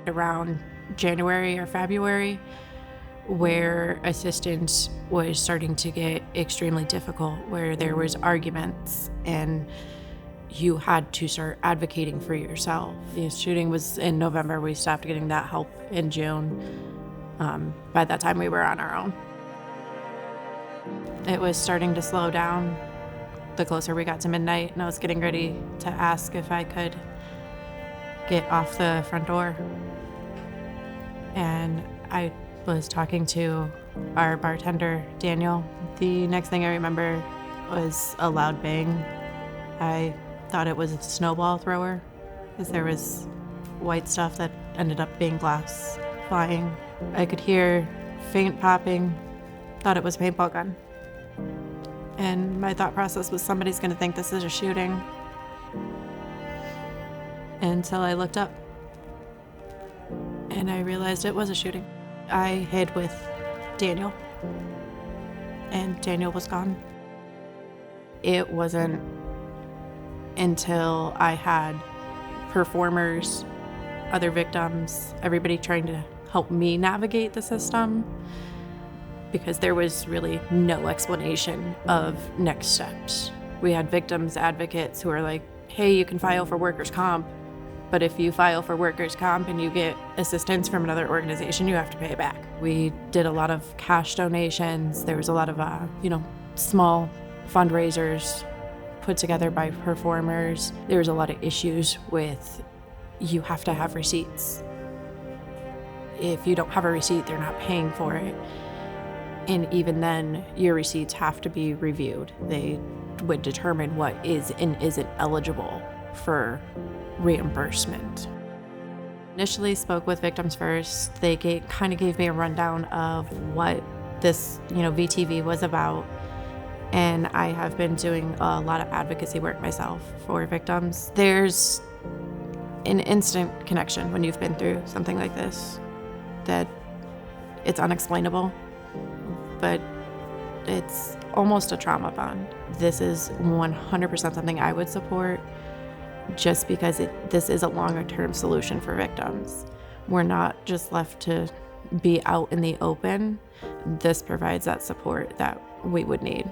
around January or February, where assistance was starting to get extremely difficult, where there was arguments and you had to start advocating for yourself. The shooting was in November. We stopped getting that help in June. By that time, we were on our own. It was starting to slow down the closer we got to midnight, and I was getting ready to ask if I could get off the front door. And I was talking to our bartender, Daniel. The next thing I remember was a loud bang. I thought it was a snowball thrower because there was white stuff that ended up being glass flying. I could hear faint popping, thought it was a paintball gun. And my thought process was, somebody's gonna think this is a shooting. Until I looked up and I realized it was a shooting. I hid with Daniel, and Daniel was gone. It wasn't until I had performers, other victims, everybody trying to help me navigate the system, because there was really no explanation of next steps. We had victims advocates who were like, hey, you can file for workers' comp, but if you file for workers' comp and you get assistance from another organization, you have to pay it back. We did a lot of cash donations. There was a lot of, small fundraisers put together by performers. There was a lot of issues with, you have to have receipts. If you don't have a receipt, they're not paying for it. And even then, your receipts have to be reviewed. They would determine what is and isn't eligible for reimbursement. Initially spoke with victims first. They kind of gave me a rundown of what this, VTV was about. And I have been doing a lot of advocacy work myself for victims. There's an instant connection when you've been through something like this, that it's unexplainable, but it's almost a trauma bond. This is 100% something I would support, just because this is a longer-term solution for victims. We're not just left to be out in the open. This provides that support that we would need.